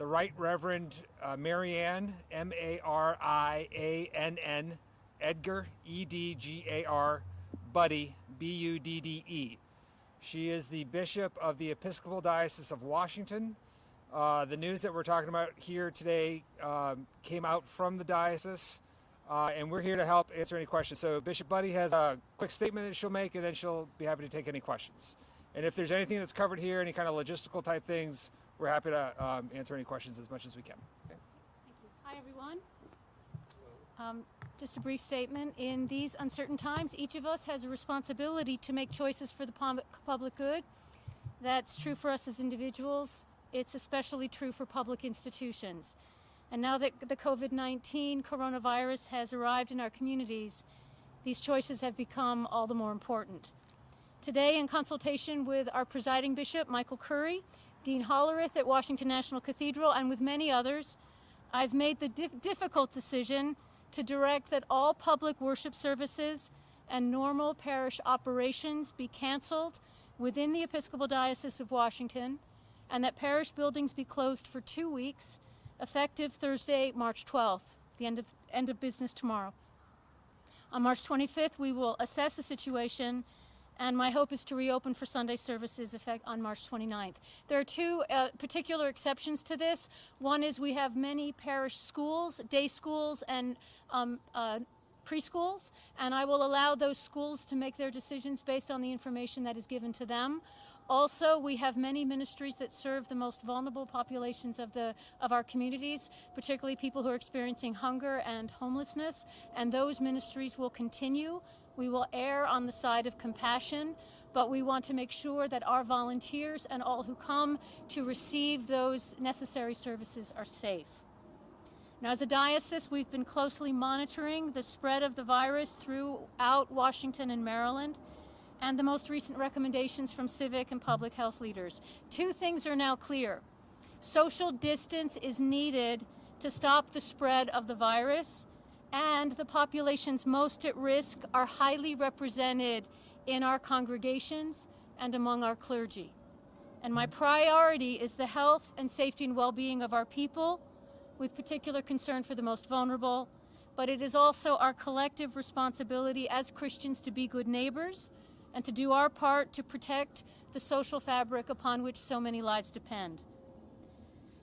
the Right Reverend Marianne, Mariann, Edgar, Edgar, Budde, Budde. She is the Bishop of the Episcopal Diocese of Washington. The news that we're talking about here today came out from the diocese, and we're here to help answer any questions. So Bishop Budde has a quick statement that she'll make, and then she'll be happy to take any questions. And if there's anything that's covered here, any kind of logistical type things, we're happy to answer any questions as much as we can. Okay. Thank you. Hi, everyone. Just a brief statement. In these uncertain times, each of us has a responsibility to make choices for the public good. That's true for us as individuals. It's especially true for public institutions. And now that the COVID-19 coronavirus has arrived in our communities, these choices have become all the more important. Today, in consultation with our presiding bishop, Michael Curry, Dean Hollerith at Washington National Cathedral, and with many others, I've made the difficult decision to direct that all public worship services and normal parish operations be canceled within the Episcopal Diocese of Washington, and that parish buildings be closed for 2 weeks, effective Thursday, March 12th, the end of business tomorrow. On March 25th, we will assess the situation, and my hope is to reopen for Sunday services on March 29th. There are two particular exceptions to this. One is we have many parish schools, day schools, and preschools, and I will allow those schools to make their decisions based on the information that is given to them. Also, we have many ministries that serve the most vulnerable populations of our communities, particularly people who are experiencing hunger and homelessness, and those ministries will continue. We will err on the side of compassion, but we want to make sure that our volunteers and all who come to receive those necessary services are safe. Now, as a diocese, we've been closely monitoring the spread of the virus throughout Washington and Maryland, and the most recent recommendations from civic and public health leaders. Two things are now clear. Social distance is needed to stop the spread of the virus, and the populations most at risk are highly represented in our congregations and among our clergy. And my priority is the health and safety and well-being of our people, with particular concern for the most vulnerable, but it is also our collective responsibility as Christians to be good neighbors and to do our part to protect the social fabric upon which so many lives depend.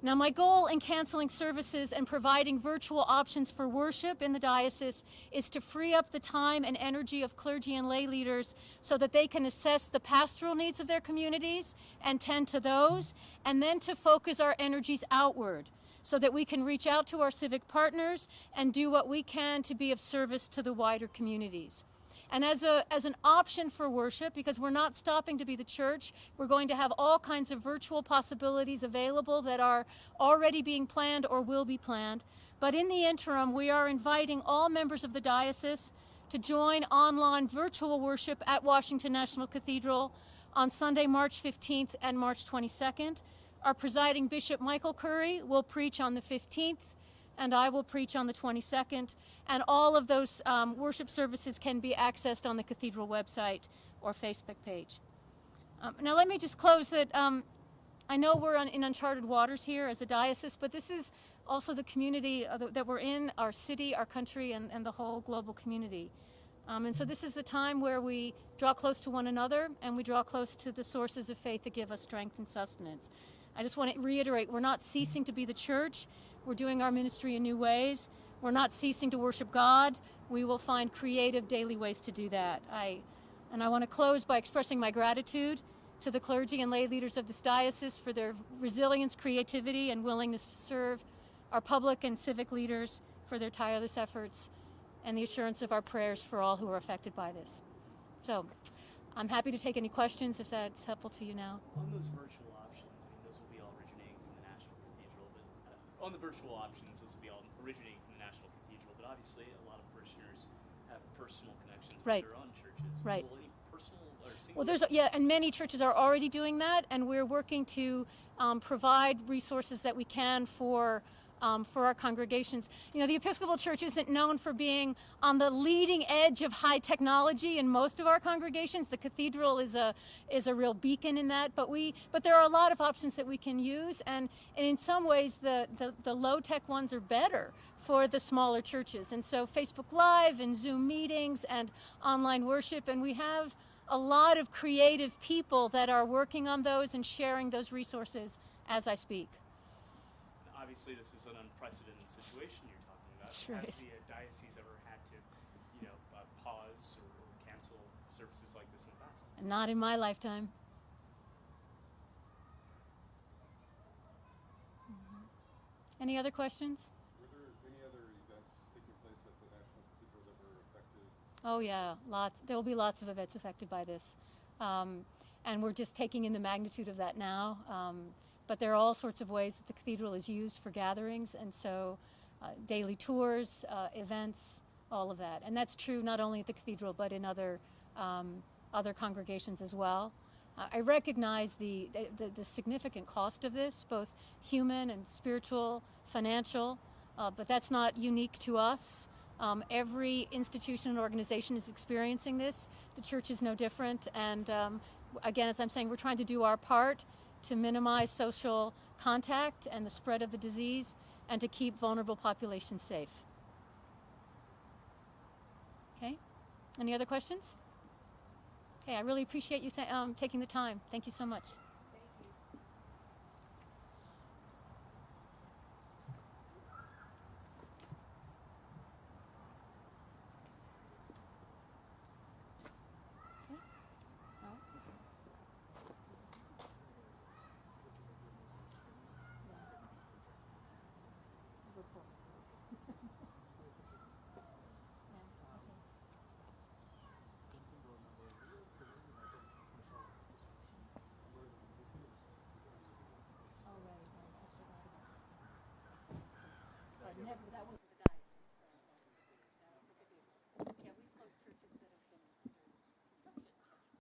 Now, my goal in canceling services and providing virtual options for worship in the diocese is to free up the time and energy of clergy and lay leaders so that they can assess the pastoral needs of their communities and tend to those, and then to focus our energies outward so that we can reach out to our civic partners and do what we can to be of service to the wider communities. And as an option for worship, because we're not stopping to be the church, we're going to have all kinds of virtual possibilities available that are already being planned or will be planned. But in the interim, we are inviting all members of the diocese to join online virtual worship at Washington National Cathedral on Sunday, March 15th and March 22nd. Our presiding Bishop Michael Curry will preach on the 15th, and I will preach on the 22nd, and all of those worship services can be accessed on the Cathedral website or Facebook page. Now let me just close that I know we're in uncharted waters here as a diocese, but this is also the community that we're in, our city, our country, and the whole global community. And so this is the time where we draw close to one another, and we draw close to the sources of faith that give us strength and sustenance. I just want to reiterate, we're not ceasing to be the church. We're doing our ministry in new ways. We're not ceasing to worship God. We will find creative daily ways to do that. And I want to close by expressing my gratitude to the clergy and lay leaders of this diocese for their resilience, creativity, and willingness to serve, our public and civic leaders for their tireless efforts, and the assurance of our prayers for all who are affected by this. So I'm happy to take any questions if that's helpful to you now. On those virtual options, I mean, those will be all originating from the National Cathedral, but on the virtual options, those will be all originating from the National Cathedral, but obviously a lot of parishioners have personal connections with their own churches. Right. Will any personal or single... Well, and many churches are already doing that, and we're working to provide resources that we can for for our congregations. You know, the Episcopal Church isn't known for being on the leading edge of high technology in most of our congregations. The cathedral is a real beacon in that, but there are a lot of options that we can use, and in some ways the low-tech ones are better for the smaller churches. And so Facebook Live and Zoom meetings and online worship, and we have a lot of creative people that are working on those and sharing those resources as I speak. Obviously, this is an unprecedented situation you're talking about. Sure Has is. the diocese ever had to, pause or cancel services like this in the past? Not in my lifetime. Any other questions? Were there any other events taking place at the National Cathedral that were affected? Oh yeah, lots. There will be lots of events affected by this. And we're just taking in the magnitude of that now. But there are all sorts of ways that the cathedral is used for gatherings, and so daily tours, events, all of that. And that's true not only at the cathedral, but in other congregations as well. I recognize the significant cost of this, both human and spiritual, financial, but that's not unique to us. Every institution and organization is experiencing this. The church is no different. And again, as I'm saying, we're trying to do our part to minimize social contact and the spread of the disease, and to keep vulnerable populations safe. Okay? Any other questions? Okay, I really appreciate you taking the time. Thank you so much. Never, that was